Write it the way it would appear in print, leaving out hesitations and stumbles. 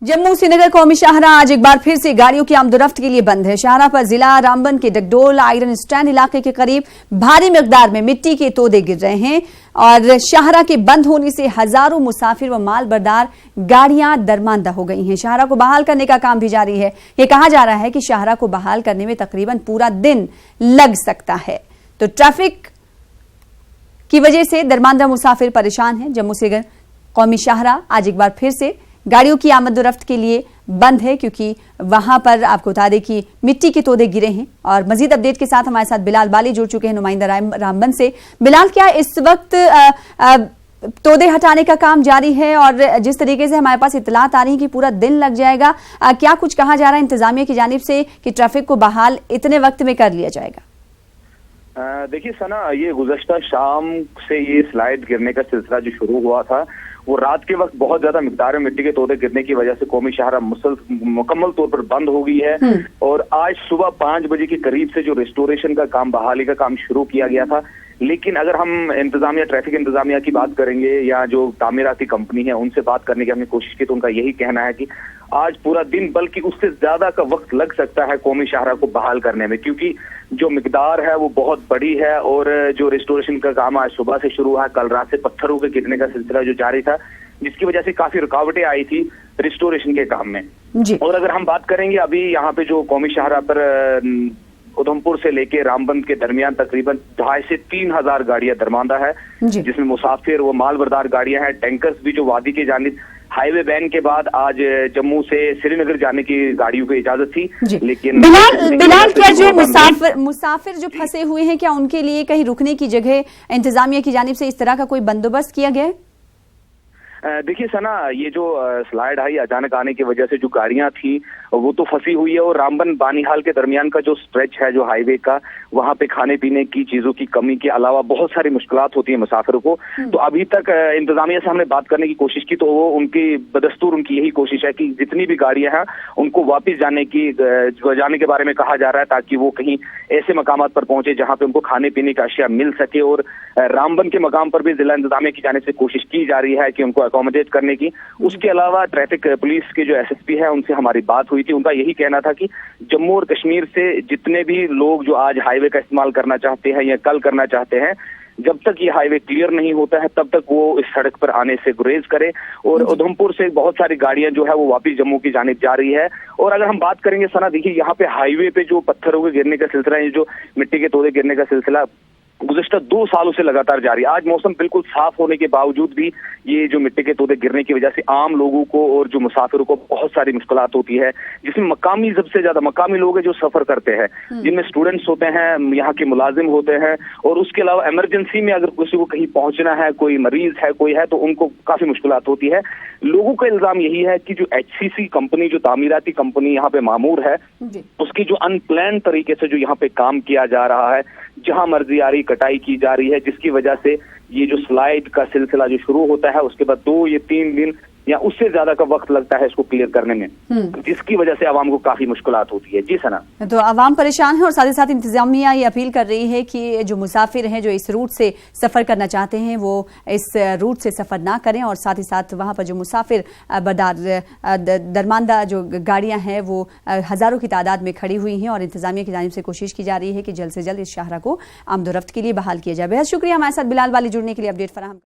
जम्मू श्रीनगर कौमी शाहरा आज एक बार फिर से गाड़ियों की आमदोरफ्त के लिए बंद है। शाहरा पर जिला रामबन के डगडोल आयरन स्टैंड इलाके के करीब भारी मिकदार में मिट्टी के तोदे गिर रहे हैं और शाहरा के बंद होने से हजारों मुसाफिर व माल बरदार गाड़ियां दरमांदा हो गई हैं। शाहरा को बहाल करने का काम भी जारी है। ये कहा जा रहा है कि शाहरा को बहाल करने में तकरीबन पूरा दिन लग सकता है। तो ट्रैफिक की वजह से दरमांदा मुसाफिर परेशान हैं। जम्मू श्रीनगर कौमी शाहरा आज एक बार फिर से गाड़ियों की आमद-ओ-रफ्त के लिए बंद है क्योंकि वहां पर आपको बता दें कि मिट्टी के तोदे गिरे हैं। और मजीद अपडेट के साथ हमारे साथ बिलाल बाली जुड़ चुके हैं नुमाइंदा रामबन से। बिलाल, क्या इस वक्त तोदे हटाने का काम जारी है? और जिस तरीके से हमारे पास इतलात आ रही है कि पूरा दिन लग जाएगा, क्या कुछ कहा जा रहा है इंतजामिया की जानिब से कि ट्रैफिक को बहाल इतने वक्त में कर लिया जाएगा? देखिए सना, ये गुज़श्ता शाम से ये स्लाइड गिरने का सिलसिला जो शुरू हुआ था, वो रात के वक्त बहुत ज्यादा मिकदार में मिट्टी के तोदे गिरने की वजह से कौमी शाहरा मुकम्मल तौर पर बंद हो गई है। और आज सुबह 5 बजे के करीब से जो रेस्टोरेशन का काम, बहाली का काम शुरू किया गया था। लेकिन अगर हम इंतजामिया, ट्रैफिक इंतजामिया की बात करेंगे या जो तामीराती कंपनी है उनसे बात करने की हमने कोशिश की, तो उनका यही कहना है कि आज पूरा दिन बल्कि उससे ज्यादा का वक्त लग सकता है कौमी शाहरा को बहाल करने में, क्योंकि जो मिकदार है वो बहुत बड़ी है। और जो रेस्टोरेशन का काम आज सुबह से शुरू हुआ, कल रात से पत्थरों के गिरने का सिलसिला जो जारी था, जिसकी वजह से काफी रुकावटें आई थी रेस्टोरेशन के काम में जी। और अगर हम बात करेंगे अभी यहाँ पे जो कौमी शाहरा पर उधमपुर से लेके रामबन के दरमियान तकरीबन 2,500 से 3,000 गाड़ियां दरमांदा है, जिसमें मुसाफिर वो माल बरदार गाड़ियां हैं। टैंकर्स भी जो वादी के जानिब हाईवे बैन के बाद आज जम्मू से श्रीनगर जाने की गाड़ियों को इजाजत थी। लेकिन बिलाल, क्या जो मुसाफिर जो फंसे हुए हैं, क्या उनके लिए कहीं रुकने की जगह इंतजामिया की जानिब से इस तरह का कोई बंदोबस्त किया गया है? देखिए सना, ये जो स्लाइड आई अचानक आने की वजह से जो गाड़ियां थी वो तो फंसी हुई है। और रामबन बानीहाल के दरमियान का जो स्ट्रेच है जो हाईवे का, वहां पे खाने पीने की चीजों की कमी के अलावा बहुत सारी मुश्किलात होती है मुसाफिरों को। तो अभी तक इंतजामिया से हमने बात करने की कोशिश की, तो वो उनकी बदस्तूर उनकी यही कोशिश है कि जितनी भी गाड़ियां हैं उनको वापस जाने के बारे में कहा जा रहा है, ताकि वो कहीं ऐसे मकामात पर पहुंचे जहां पे उनको खाने पीने का अशिया मिल सके। और रामबन के मकाम पर भी जिला इंतजामिया की जाने से कोशिश की जा रही है कि उनको अकोमोडेट करने की। उसके अलावा ट्रैफिक पुलिस के जो एसएसपी है उनसे हमारी बात हुई थी। उनका यही कहना था कि जम्मू और कश्मीर से जितने भी लोग जो आज हाईवे का इस्तेमाल करना चाहते हैं या कल करना चाहते हैं, जब तक ये हाईवे क्लियर नहीं होता है तब तक वो इस सड़क पर आने से गुरेज करें। और उधमपुर से बहुत सारी गाड़ियां जो है वो वापस जम्मू की जानिब जा रही है। और अगर हम बात करेंगे सना, देखिए यहाँ पे हाईवे पे जो पत्थरों के गिरने का सिलसिला, ये जो मिट्टी के तोदे गिरने का सिलसिला गुज़श्ता 2 सालों से लगातार जारी। आज मौसम बिल्कुल साफ होने के बावजूद भी ये जो मिट्टी के तोदे गिरने की वजह से आम लोगों को और जो मुसाफिरों को बहुत सारी मुश्किलात होती है, जिसमें सबसे ज्यादा मकामी लोग हैं जो सफर करते हैं, जिनमें स्टूडेंट्स होते हैं, यहाँ के मुलाजिम होते हैं। और उसके अलावा इमरजेंसी में अगर किसी को कहीं पहुंचना है, कोई मरीज है, कोई है, तो उनको काफी मुश्किलात होती है। लोगों का इल्जाम यही है कि जो HCC कंपनी, जो तामीराती कंपनी यहाँ पे मामूर है, उसकी जो अनप्लान तरीके से जो यहाँ पे काम किया जा रहा है, जहां मर्जी आ रही कटाई की जा रही है, जिसकी वजह से ये जो स्लाइड का सिलसिला जो शुरू होता है उसके बाद 2 या 3 दिन या उससे ज्यादा का वक्त लगता है इसको क्लियर करने में, जिसकी वजह से आवाम को काफी मुश्किलात होती है। जी सना, तो आवाम परेशान है और साथ ही साथ इंतजामिया ये अपील कर रही है कि जो मुसाफिर हैं जो इस रूट से सफर करना चाहते हैं वो इस रूट से सफर ना करें। और साथ ही साथ वहां पर जो मुसाफिर दरमांदा जो गाड़ियां हैं वो हजारों की तादाद में खड़ी हुई हैं और इंतजामिया की जानिब से कोशिश की जा रही है कि जल्द से जल्द इस शाहरा को आमदोरफ्त के लिए बहाल किया जाए। बेहद शुक्रिया हमारे साथ बिलाल वाली जुड़ने के लिए, अपडेट फराहम।